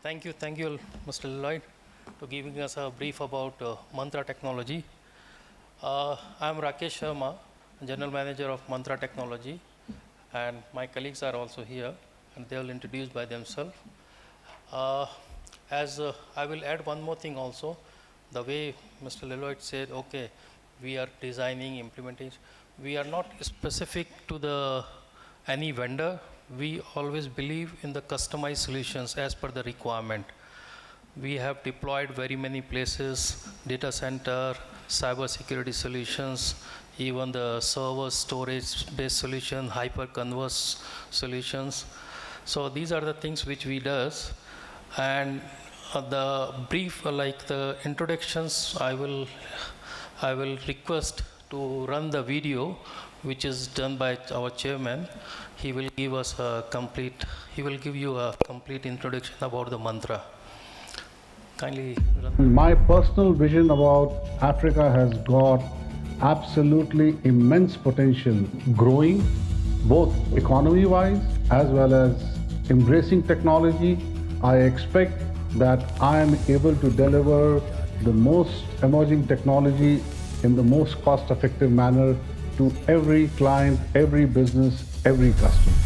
Thank you, Mr. Lloyd, to giving us a brief about Mantra Technology. I'm Rakesh Sharma, General Manager of Mantra Technology, and my colleagues are also here, and they will introduce by themselves. Uh, as I will add one more thing also, the way Mr. Lloyd said, okay, we are designing, implementing. We are not specific to the any vendor. We always believe in the customized solutions as per the requirement. We have deployed very many places, data center, cyber security solutions, even the server storage based solution, hyper converse solutions. So these are the things which we does. And the brief, like the introductions, I will request to run the video, which is done by our chairman. He will give us a complete, he will give you a complete introduction about the mantra. Kindly run. My personal vision about Africa has got absolutely immense potential, growing both economy wise as well as embracing technology. I expect that I am able to deliver the most emerging technology in the most cost effective manner to every client, every business, every customer.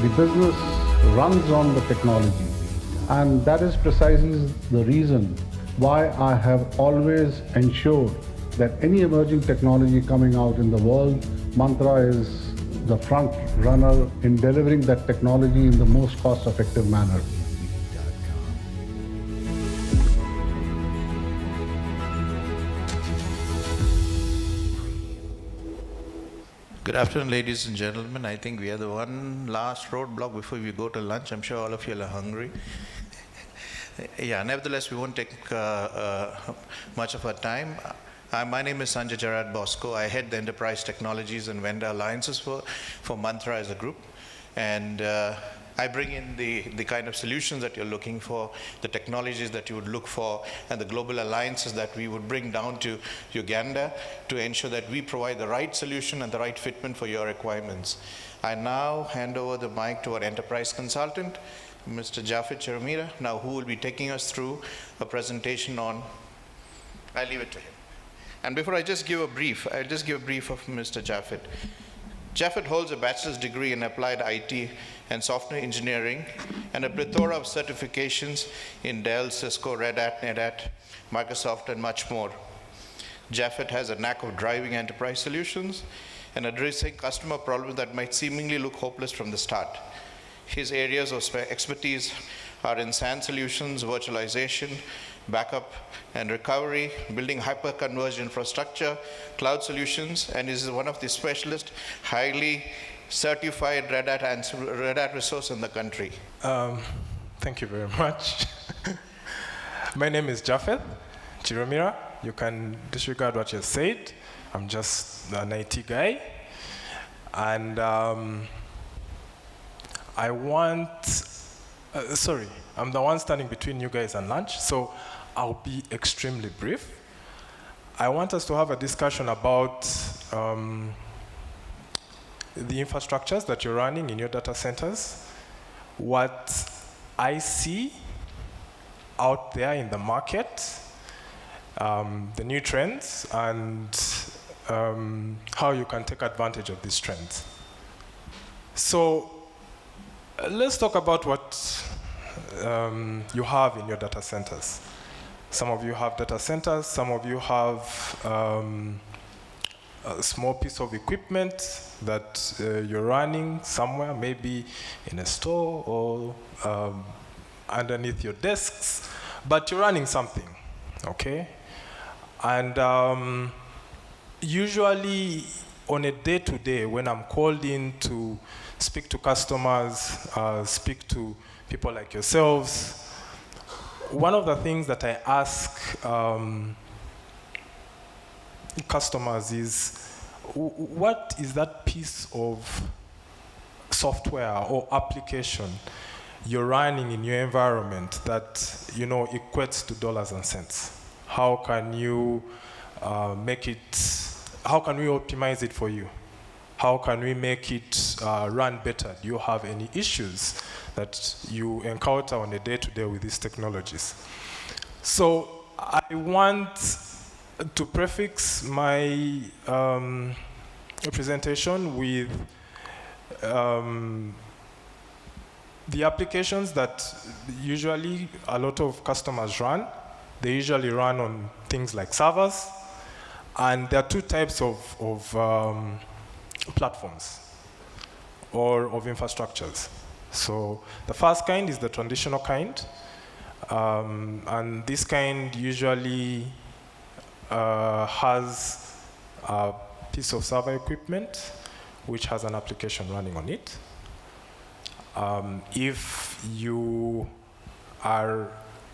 The business runs on the technology, and that is precisely the reason why I have always ensured that any emerging technology coming out in the world, Mantra is the front runner in delivering that technology in the most cost-effective manner. Good afternoon, ladies and gentlemen. I think we are the one last roadblock before we go to lunch. I'm sure all of you are hungry. Yeah, nevertheless, we won't take much of our time. My name is Sanjay Jarad Bosco. I head the Enterprise Technologies and Vendor Alliances for Mantra as a group. And I bring in the kind of solutions that you're looking for, the technologies that you would look for, and the global alliances that we would bring down to Uganda to ensure that we provide the right solution and the right fitment for your requirements. I now hand over the mic to our enterprise consultant, Mr. Jafet Chiramira, now who will be taking us through a presentation on, I'll leave it to him. And before I just give a brief, I'll just give a brief of Mr. Jafet. Jafet holds a bachelor's degree in applied IT and software engineering and a plethora of certifications in Dell, Cisco, Red Hat, NetApp, Microsoft, and much more. Jafet has a knack of driving enterprise solutions and addressing customer problems that might seemingly look hopeless from the start. His areas of expertise are in SAN solutions, virtualization, backup and recovery, building hyper-converged infrastructure, cloud solutions, and is one of the specialist, highly certified Red Hat resource in the country. Thank you very much. My name is Jafet Chiramira. You can disregard what you said. I'm just an IT guy. And I'm the one standing between you guys and lunch, so I'll be extremely brief. I want us to have a discussion about the infrastructures that you're running in your data centers, what I see out there in the market, the new trends, and how you can take advantage of these trends. So let's talk about what you have in your data centers. Some of you have data centers, some of you have a small piece of equipment that you're running somewhere, maybe in a store or underneath your desks, but you're running something, okay? And usually on a day-to-day, when I'm called in to speak to customers, speak to people like yourselves, one of the things that I ask customers is, what is that piece of software or application you're running in your environment that equates to dollars and cents? How can you make it? How can we optimize it for you? How can we make it run better? Do you have any issues that you encounter on a day-to-day with these technologies? So I want to prefix my presentation with the applications that usually a lot of customers run. They usually run on things like servers, and there are two types of platforms or of infrastructures. So the first kind is the traditional kind, and this kind usually has a piece of server equipment which has an application running on it. If you are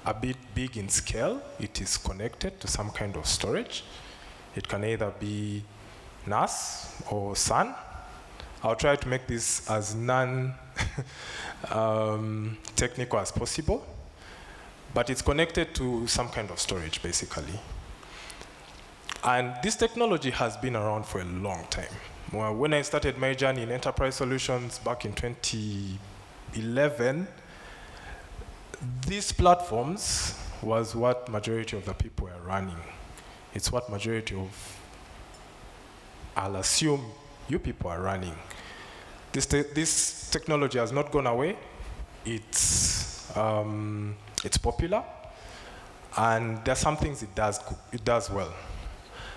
a bit big in scale, it is connected to some kind of storage. It can either be NAS or SAN. I'll try to make this as non-technical as possible, but it's connected to some kind of storage, basically. And this technology has been around for a long time. Well, when I started my journey in enterprise solutions back in 2011, these platforms was what majority of the people are running. It's what majority of, I'll assume, you people are running. This technology has not gone away. It's popular, and there are some things it does well.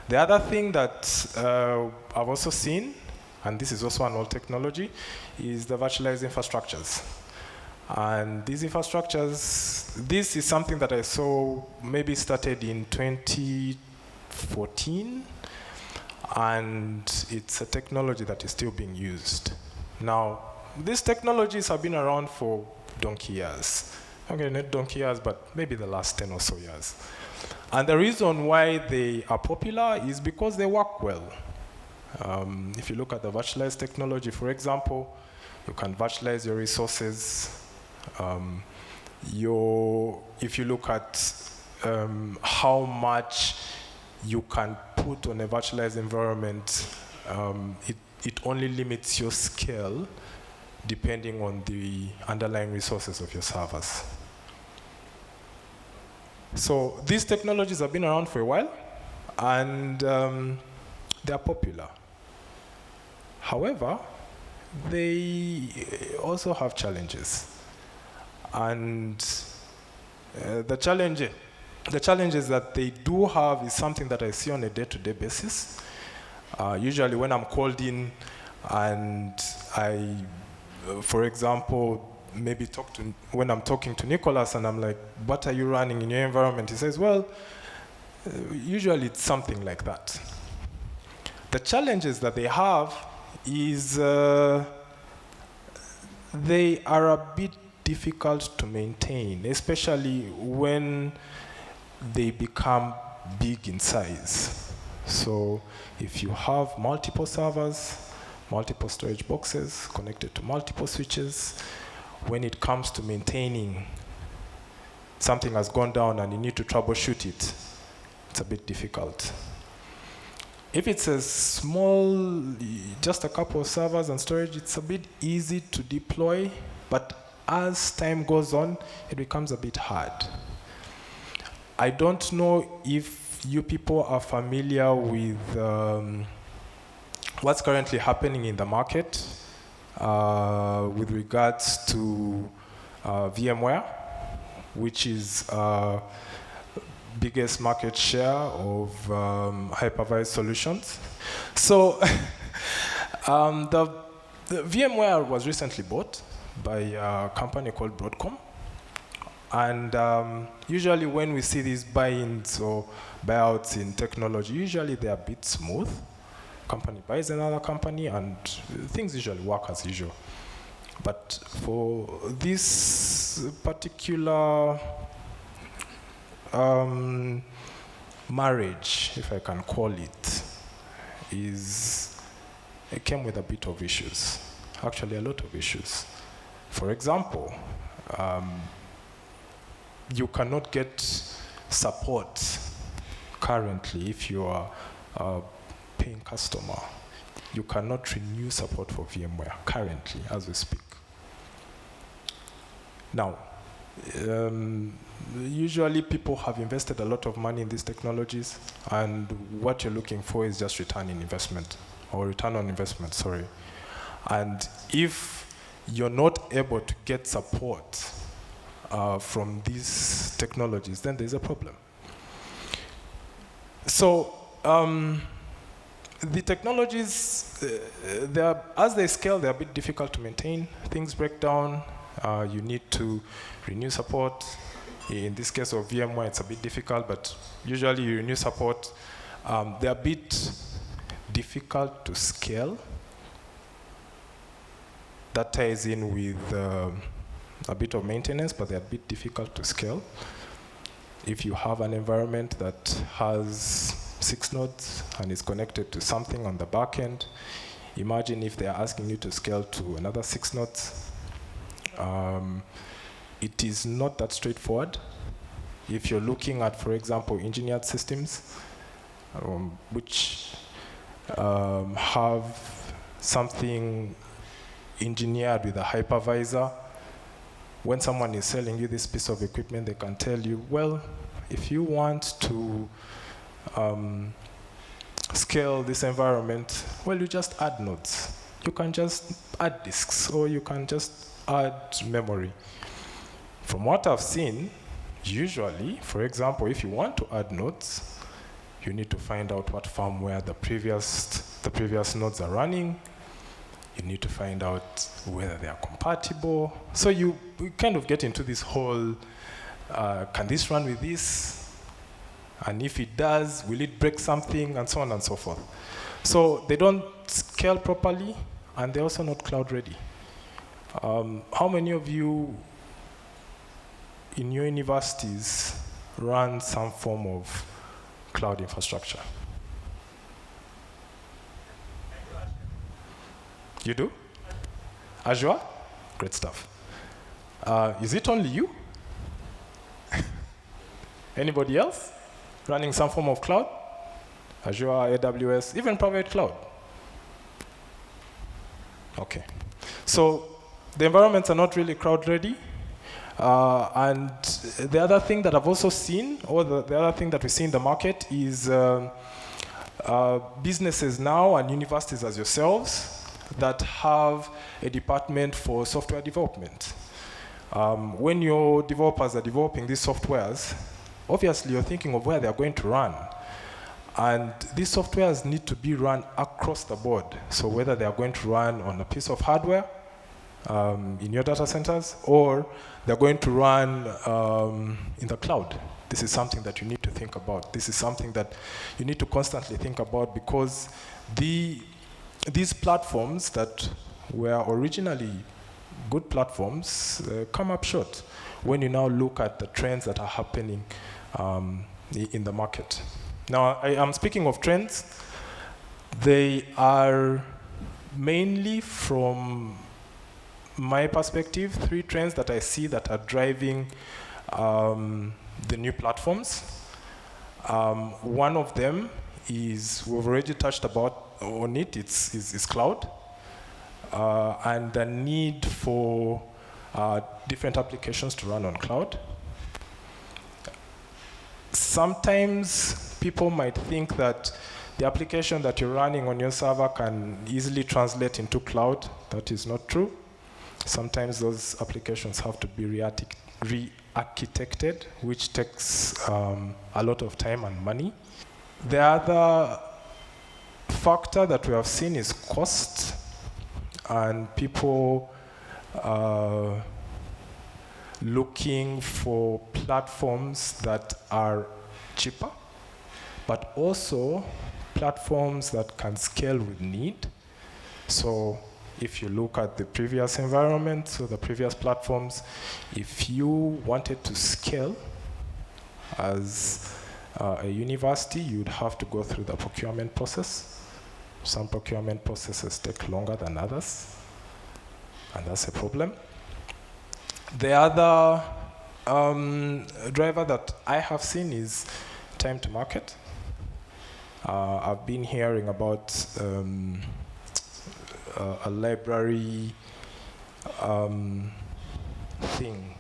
The other thing that I've also seen, and this is also an old technology, is the virtualized infrastructures. And these infrastructures, this is something that I saw maybe started in 2014, and it's a technology that is still being used. Now, these technologies have been around for donkey years. Okay, not donkey years, but maybe the last 10 or so years. And the reason why they are popular is because they work well. If you look at the virtualized technology, for example, you can virtualize your resources. If you look at how much you can put on a virtualized environment, it only limits your scale depending on the underlying resources of your servers. So these technologies have been around for a while, and they are popular. However, they also have challenges. And the challenges that they do have is something that I see on a day-to-day basis. Usually when I'm called in and I, for example, maybe when I'm talking to Nicholas and I'm like, what are you running in your environment? He says, well, usually it's something like that. The challenges that they have is they are a bit difficult to maintain, especially when they become big in size. So if you have multiple servers, multiple storage boxes connected to multiple switches, when it comes to maintaining, something has gone down and you need to troubleshoot it, it's a bit difficult. If it's a small, just a couple of servers and storage, it's a bit easy to deploy, but as time goes on, it becomes a bit hard. I don't know if you people are familiar with what's currently happening in the market with regards to VMware, which is biggest market share of hypervised solutions. So the VMware was recently bought by a company called Broadcom. And usually when we see these buy-ins or buyouts in technology, usually they're a bit smooth. Company buys another company and things usually work as usual. But for this particular marriage, if I can call it, it came with a bit of issues. Actually, a lot of issues. For example, you cannot get support currently if you are a paying customer. You cannot renew support for VMware currently as we speak. Now, usually people have invested a lot of money in these technologies, and what you're looking for is just return in investment, or return on investment, sorry. And if you're not able to get support from these technologies, then there's a problem. So the technologies, as they scale, they're a bit difficult to maintain. Things break down. You need to renew support. In this case of VMware, it's a bit difficult, but usually you renew support. They're a bit difficult to scale. That ties in with a bit of maintenance, but they're a bit difficult to scale. If you have an environment that has 6 nodes and is connected to something on the back end, imagine if they're asking you to scale to another 6 nodes. It is not that straightforward. If you're looking at, for example, engineered systems, which have something engineered with a hypervisor, when someone is selling you this piece of equipment, they can tell you, well, if you want to scale this environment, well, you just add nodes. You can just add disks, or you can just add memory. From what I've seen, usually, for example, if you want to add nodes, you need to find out what firmware the previous nodes are running. You need to find out whether they are compatible. So you kind of get into this whole, can this run with this? And if it does, will it break something? And so on and so forth. So they don't scale properly, and they're also not cloud ready. How many of you in your universities run some form of cloud infrastructure? You do? Azure? Great stuff. Is it only you? Anybody else running some form of cloud? Azure, AWS, even private cloud? Okay. So the environments are not really cloud ready. And the other thing that I've also seen, or the other thing that we see in the market is businesses now and universities as yourselves that have a department for software development. When your developers are developing these softwares, obviously you're thinking of where they're going to run. And these softwares need to be run across the board. So whether they are going to run on a piece of hardware in your data centers, or they're going to run in the cloud. This is something that you need to think about. This is something that you need to constantly think about, because these platforms that were originally good platforms come up short when you now look at the trends that are happening in the market. Now, I am speaking of trends. They are mainly, from my perspective, 3 trends that I see that are driving the new platforms. One of them is, we've already touched on it, it's cloud, and the need for different applications to run on cloud. Sometimes people might think that the application that you're running on your server can easily translate into cloud. That is not true. Sometimes those applications have to be re-architected, which takes a lot of time and money. The other factor that we have seen is cost, and people looking for platforms that are cheaper, but also platforms that can scale with need. So if you look at the previous environment, so the previous platforms, if you wanted to scale, As a university, you'd have to go through the procurement process. Some procurement processes take longer than others, and that's a problem. The other driver that I have seen is time to market. I've been hearing about a library thing,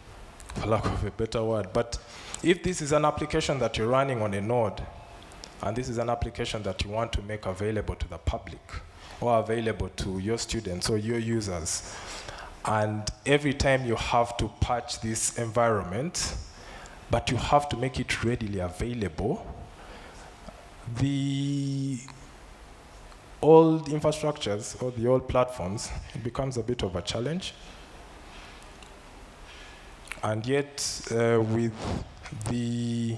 for lack of a better word. But if this is an application that you're running on a node, and this is an application that you want to make available to the public, or available to your students or your users, and every time you have to patch this environment, but you have to make it readily available, the old infrastructures or the old platforms, it becomes a bit of a challenge. And yet, with the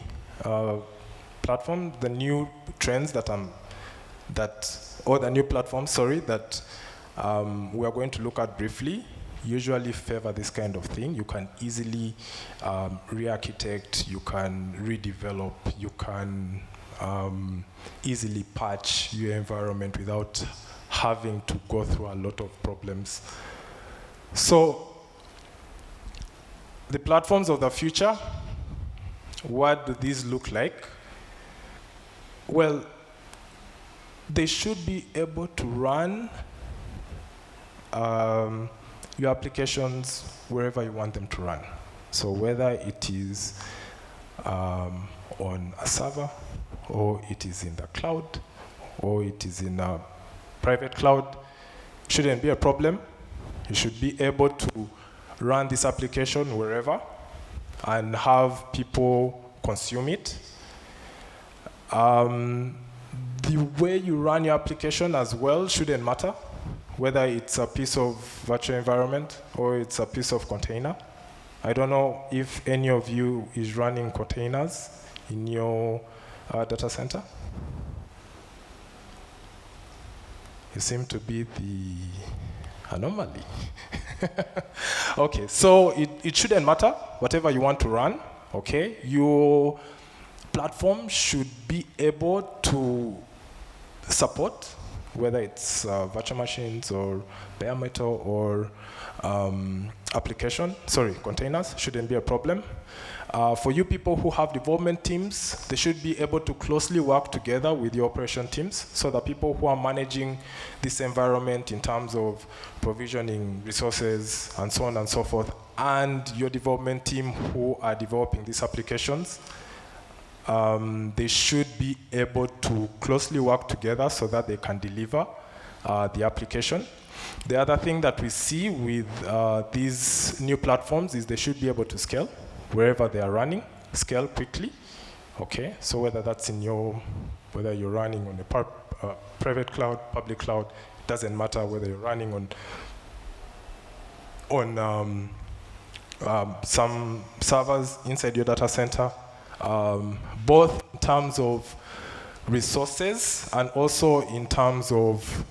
platform, the new trends that the new platforms, sorry, that we are going to look at briefly, usually favor this kind of thing. You can easily re-architect, you can redevelop, you can easily patch your environment without having to go through a lot of problems. So, the platforms of the future, what do these look like? Well, they should be able to run your applications wherever you want them to run. So whether it is on a server, or it is in the cloud, or it is in a private cloud, shouldn't be a problem. You should be able to run this application wherever and have people consume it. The way you run your application as well shouldn't matter, whether it's a piece of virtual environment or it's a piece of container. I don't know if any of you is running containers in your data center. You seem to be the anomaly. Okay, so it shouldn't matter, whatever you want to run, okay? Your platform should be able to support, whether it's virtual machines or bare metal or containers, shouldn't be a problem. For you people who have development teams, they should be able to closely work together with your operation teams, so that people who are managing this environment in terms of provisioning resources and so on and so forth, and your development team who are developing these applications, they should be able to closely work together so that they can deliver the application. The other thing that we see with these new platforms is they should be able to scale wherever they are running, scale quickly. Okay, so whether that's whether you're running on a private cloud, public cloud, it doesn't matter whether you're running on some servers inside your data center, both in terms of resources and also in terms of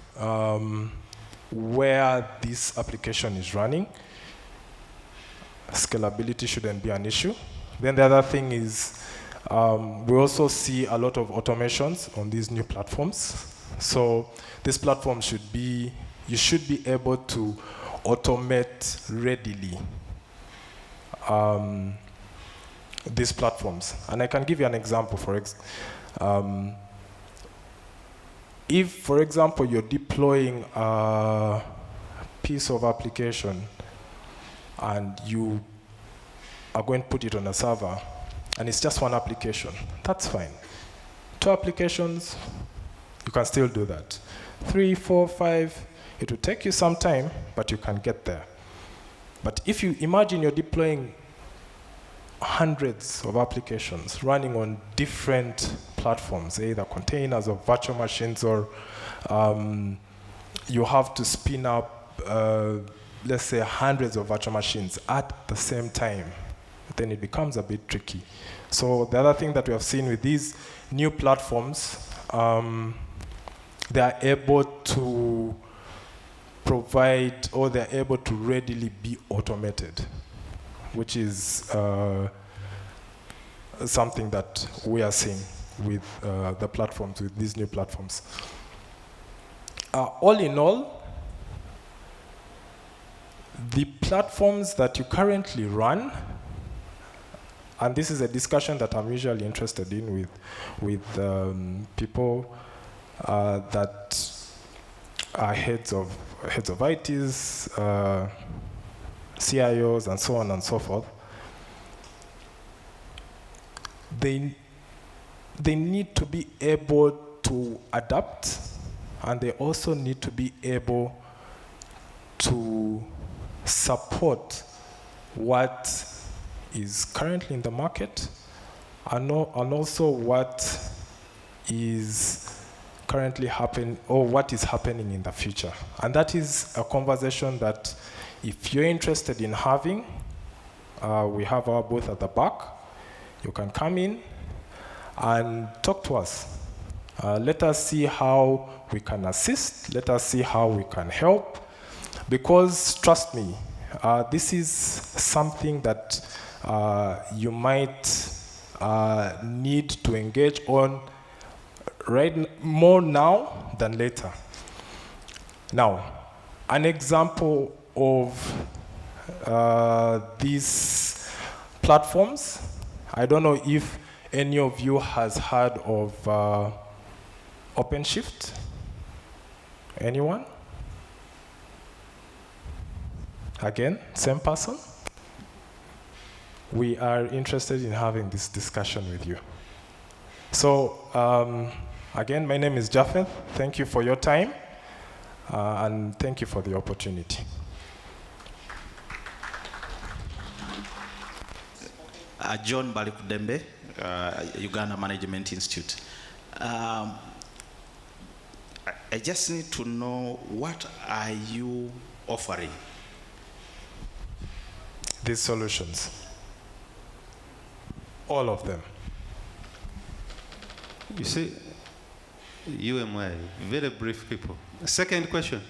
where this application is running. Scalability shouldn't be an issue. Then the other thing is we also see a lot of automations on these new platforms. So this platform you should be able to automate readily these platforms. And I can give you an example. If, for example, you're deploying a piece of application and you are going to put it on a server, and it's just one application, that's fine. 2 applications, you can still do that. 3, 4, 5, it will take you some time, but you can get there. But if you imagine you're deploying hundreds of applications running on different platforms, either containers or virtual machines, or you have to spin up, let's say, hundreds of virtual machines at the same time, then it becomes a bit tricky. So the other thing that we have seen with these new platforms, they are able to provide, or they're able to readily be automated, which is something that we are seeing with the platforms, with these new platforms. All in all, the platforms that you currently run, and this is a discussion that I'm usually interested in with people that are heads of ITs, CIOs, and so on and so forth. They need to be able to adapt, and they also need to be able to support what is currently in the market, and also what is currently happening, or what is happening in the future. And that is a conversation that, if you're interested in having, we have our booth at the back. You can come in and talk to us. Let us see how we can assist. Let us see how we can help. Because trust me, this is something that you might need to engage on more now than later. Now, an example of these platforms, I don't know if any of you has heard of OpenShift. Anyone? Again, same person? We are interested in having this discussion with you. So, again, my name is Japheth. Thank you for your time, and thank you for the opportunity. John Balikudembe, Uganda Management Institute. I just need to know, what are you offering? These solutions. All of them. You see, UMI, very brief people. Second question.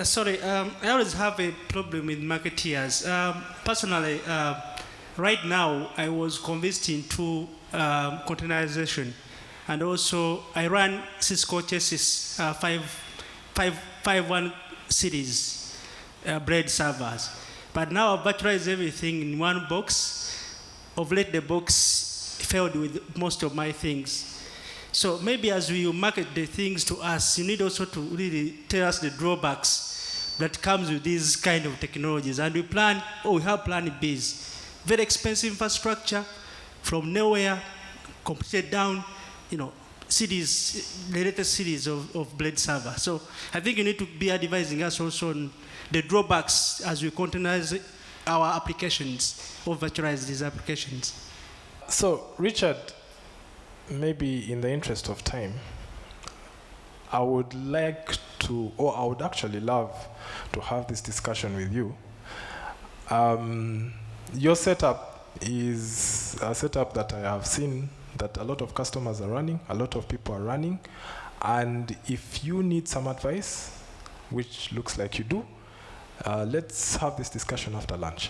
Sorry, I always have a problem with marketeers. Personally, right now, I was convinced into containerization. And also, I run Cisco Chassis 5.1 series blade servers. But now I've virtualized everything in one box. Of late, the box failed with most of my things. So maybe as we market the things to us, you need also to really tell us the drawbacks that comes with these kind of technologies. And we have plan Bs. Very expensive infrastructure, from nowhere, completed down, cities, the latest cities of blade server. So I think you need to be advising us also on the drawbacks as we containerize our applications or virtualize these applications. So, Richard, maybe in the interest of time, I would like to, or I would actually love to have this discussion with you. Your setup is a setup that I have seen that a lot of customers are running, a lot of people are running, and if you need some advice, which looks like you do, let's have this discussion after lunch.